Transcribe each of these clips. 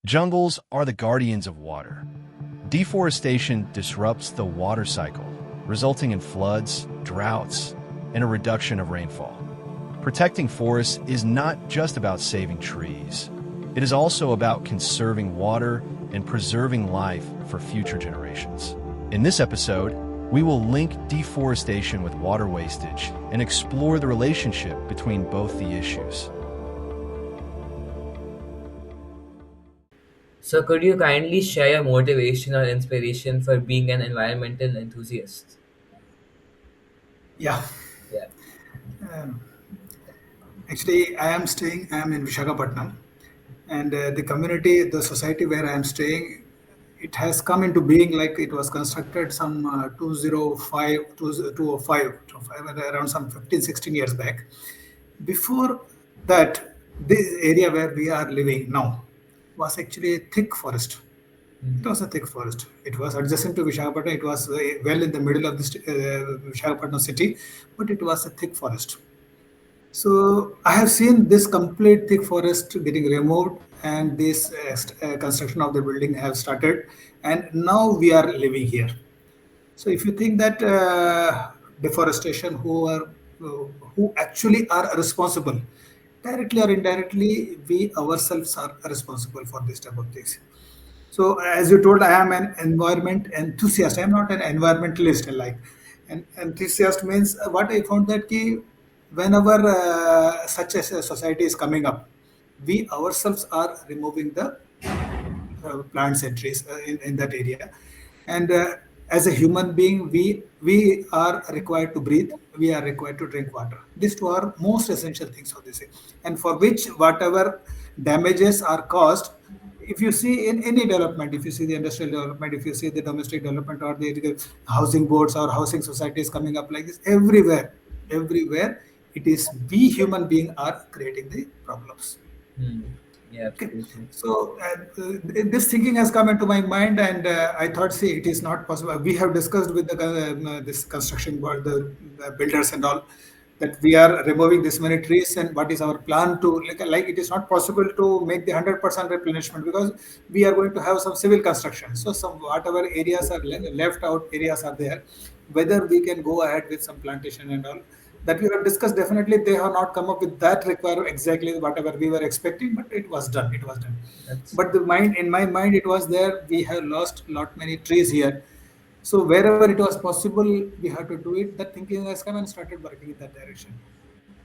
Jungles are the guardians of water. Deforestation disrupts the water cycle, resulting in floods, droughts, and a reduction of rainfall. Protecting forests is not just about saving trees. It is also about conserving water and preserving life for future generations. In this episode, we will link deforestation with water wastage and explore the relationship between both the issues. So, could you kindly share your motivation or inspiration for being an environmental enthusiast? Yeah, Yeah. um, actually, I am in Visakhapatnam, and the community, the society where I am staying, it has come into being like it was constructed some 205, around some 15, 16 years back. Before that, this area where we are living now was actually a thick forest. It was a thick forest. It was adjacent to Visakhapatnam. It was well in the middle of the Visakhapatnam city, but it was a thick forest. So I have seen this complete thick forest getting removed, and this construction of the building have started, and now we are living here. So if you think that deforestation, who actually are responsible, directly or indirectly, we ourselves are responsible for this type of things. So, as you told, I am an environment enthusiast. I am not an environmentalist. Like, an enthusiast means what I found that whenever such a society is coming up, we ourselves are removing the plants and trees in that area. And as a human being, we are required to breathe. We are required to drink water. These two are most essential things for this, and for which whatever damages are caused. If you see in any development, if you see the industrial development, if you see the domestic development or the housing boards or housing societies coming up like this, everywhere, it is we human being are creating the problems. Hmm. Yeah, Okay. absolutely. So this thinking has come into my mind, and I thought, see, it is not possible. We have discussed with the this construction board, the builders and all, that we are removing this many trees, and what is our plan to like it is not possible to make the 100% replenishment because we are going to have some civil construction. So some whatever areas are left out areas are there, whether we can go ahead with some plantation and all that we have discussed. Definitely they have not come up with that require exactly whatever we were expecting, but it was done. That's But the mind in my mind, it was there, we have lost lot many trees here. So wherever it was possible, we had to do it. That thinking has come and started working in that direction.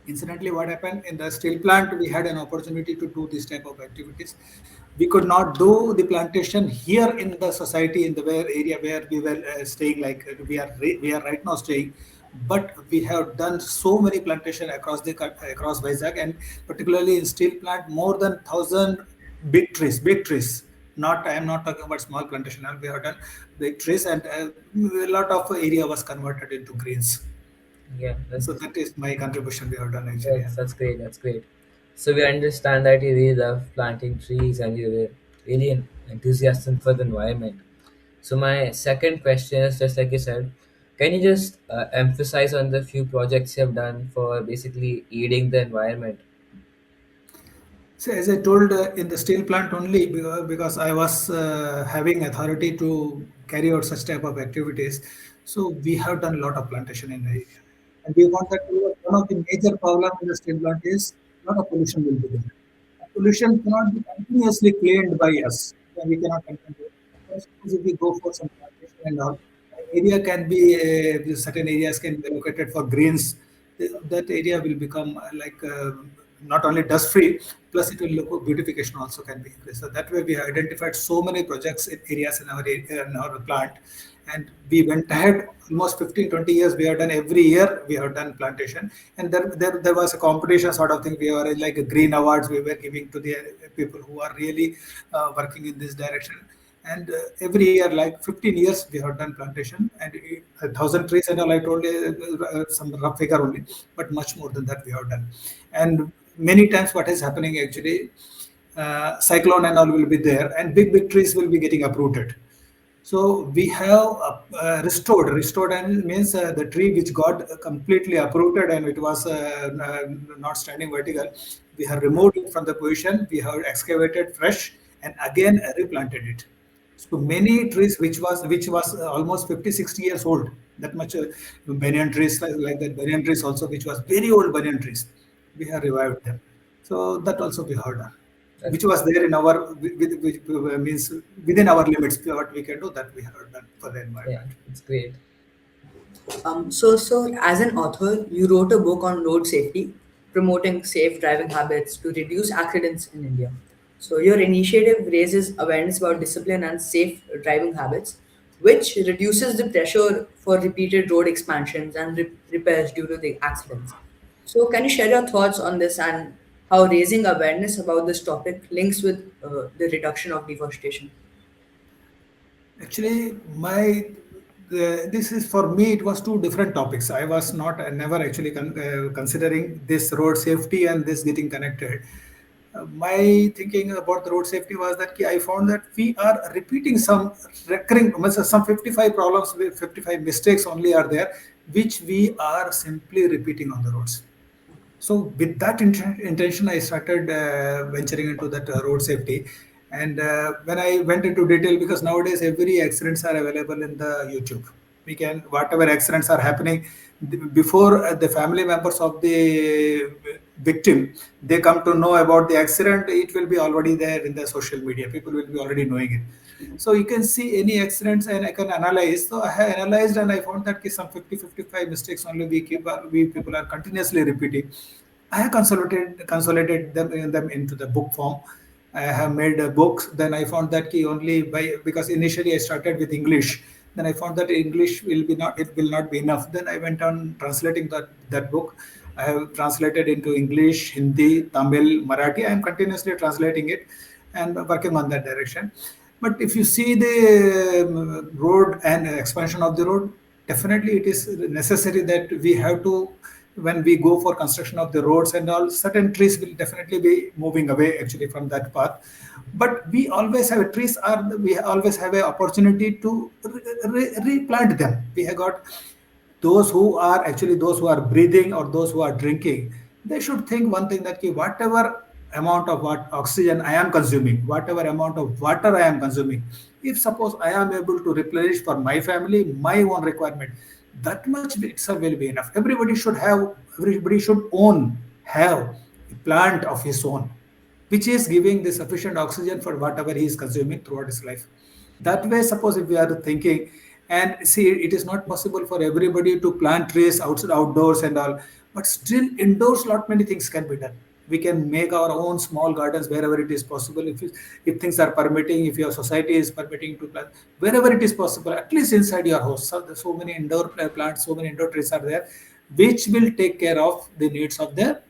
Incidentally, what happened in the steel plant, we had an opportunity to do this type of activities. We could not do the plantation here in the society in the area where we were staying, like we are right now staying. But we have done so many plantation across across Vizag, and particularly in steel plant, more than 1,000 big trees. Not I am not talking about small plantation. We have done big trees, and a lot of area was converted into greens. yeah. So that is my contribution we have done actually. Yeah. That's great. That's great. So we understand that you really love planting trees and you're really an enthusiastic for the environment. So my second question is just like you said, can you just emphasize on the few projects you have done for basically aiding the environment? So as I told, in the steel plant only, because I was having authority to carry out such type of activities. So we have done a lot of plantation in the area, and we want that one of the major problem in the steel plant is a lot of pollution will be there. Pollution cannot be continuously cleaned by us. And we cannot continue. Suppose if we go for some plantation and all, area can be certain areas can be located for greens. That area will become like not only dust free, plus it will look beautification also can be increased. So that way we have identified so many projects in areas in our in our plant, and we went ahead almost 15, 20 years. We have done every year. We have done plantation, and there was a competition sort of thing. We were like a green awards we were giving to the people who are really working in this direction. And every year, like 15 years, we have done plantation, and 1,000 trees and all. I told you some rough figure only, but much more than that we have done. And many times, what is happening actually, cyclone and all will be there, and big trees will be getting uprooted. So we have restored and means the tree which got completely uprooted and it was not standing vertical. We have removed it from the position. We have excavated fresh, and again replanted it. So many trees which was almost 50, 60 years old, that much banyan trees like that banyan trees also, which was very old banyan trees, we have revived them. So that also we have done, That's which was there in our which means within our limits. What we can do, that we have done for the yeah, environment. it's great. So as an author, you wrote a book on road safety, promoting safe driving habits to reduce accidents in India. So your initiative raises awareness about discipline and safe driving habits, which reduces the pressure for repeated road expansions and repairs due to the accidents. So can you share your thoughts on this and how raising awareness about this topic links with the reduction of deforestation? Actually, this is for me. It was two different topics. I was not never actually considering this road safety and this getting connected. My thinking about the road safety was that I found that we are repeating some recurring, some 55 problems, 55 mistakes only are there, which we are simply repeating on the roads. So with that intention, I started venturing into that road safety. And when I went into detail, because nowadays every accidents are available in the YouTube. We can whatever accidents are happening before the family members of the victim they come to know about the accident. It will be already there in the social media. People will be already knowing it. So you can see any accidents and I can analyze. So I have analyzed and I found that some 50, 55 mistakes only we people are continuously repeating. I have consolidated them into the book form. I have made books. Then I found that only by because initially I started with English. Then I found that English will not be enough. Then I went on translating that book. I have translated into English, Hindi, Tamil, Marathi. I am continuously translating it and working on that direction. But if you see the road and expansion of the road, definitely it is necessary that we have to, when we go for construction of the roads and all, certain trees will definitely be moving away actually from that path. But we always have we always have an opportunity to replant them. We have got those who are breathing or those who are drinking, they should think one thing that whatever amount of what oxygen I am consuming, whatever amount of water I am consuming, if suppose I am able to replenish for my family my own requirement, that much itself will be enough. Everybody should have a plant of his own, which is giving the sufficient oxygen for whatever he is consuming throughout his life. That way, suppose if we are thinking, and see, it is not possible for everybody to plant trees outside, outdoors, and all, but still indoors, lot many things can be done. We can make our own small gardens wherever it is possible. If things are permitting, if your society is permitting to plant wherever it is possible, at least inside your house. So, so many indoor plants, so many indoor trees are there, which will take care of the needs of the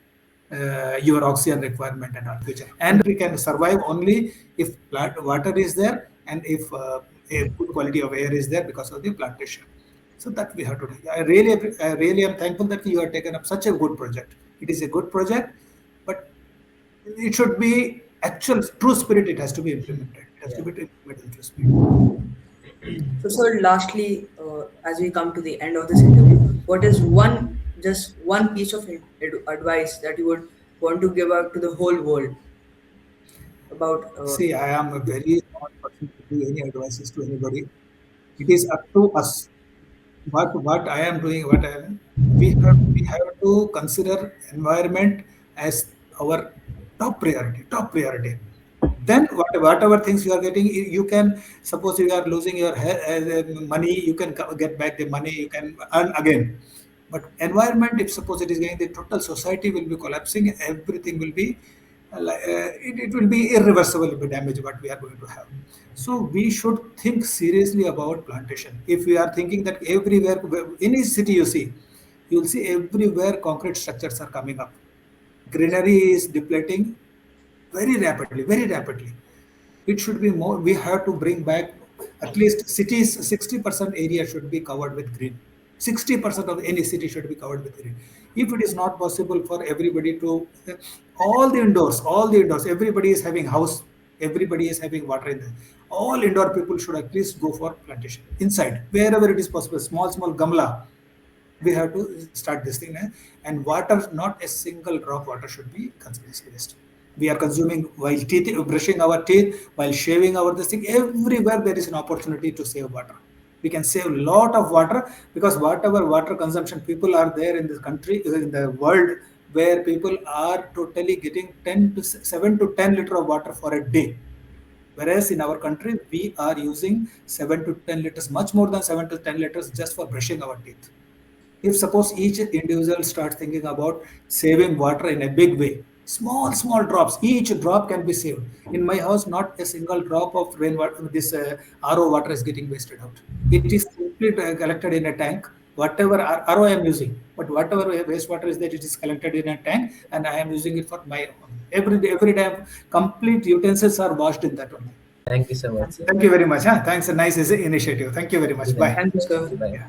your oxygen requirement and all future. And we can survive only if plant water is there and if a good quality of air is there because of the plantation. So that we have to do. I really am thankful that you have taken up such a good project. It is a good project, but it should be actual true spirit. It has to be implemented. It has to be implemented in true spirit. So, sir, lastly, as we come to the end of this interview, what is just one piece of advice that you would want to give out to the whole world about? See, I am a very small person to give any advices to anybody. It is up to us. What I am doing, we have to consider environment as our top priority. Then whatever things you are getting, you can suppose you are losing your money, you can get back the money, you can earn again. But environment, if suppose it is going, the total society will be collapsing, everything will be it will be irreversible damage what we are going to have. So we should think seriously about plantation. If we are thinking that everywhere, any city you see, you will see everywhere concrete structures are coming up. Greenery is depleting very rapidly. It should be more. We have to bring back at least cities. 60% area should be covered with green. 60% of any city should be covered with green. If it is not possible for everybody to, all the indoors, everybody is having house, everybody is having water in there. All indoor people should at least go for plantation inside wherever it is possible. Small gamla. We have to start this thing, and water. Not a single drop water should be continuously wasted. we are consuming while teeth, brushing our teeth, while shaving our this thing. Everywhere there is an opportunity to save water. We can save a lot of water, because whatever water consumption people are there in this country, in the world, where people are totally getting 10 to 7 to 10 liter of water for a day. Whereas in our country, we are using 7 to 10 liters, much more than 7 to 10 liters just for brushing our teeth. If suppose each individual starts thinking about saving water in a big way, small drops, each drop can be saved. In my house, not a single drop of rainwater, this RO water is getting wasted out. It is simply collected in a tank. Whatever RO I am using, but whatever wastewater is that, it is collected in a tank, and I am using it for my own. Every day, complete utensils are washed in that only. Thank you so much, sir. Thank you very much. Huh? Thanks, a nice initiative. Thank you very much. Bye. Thank you, sir. Bye. Yeah.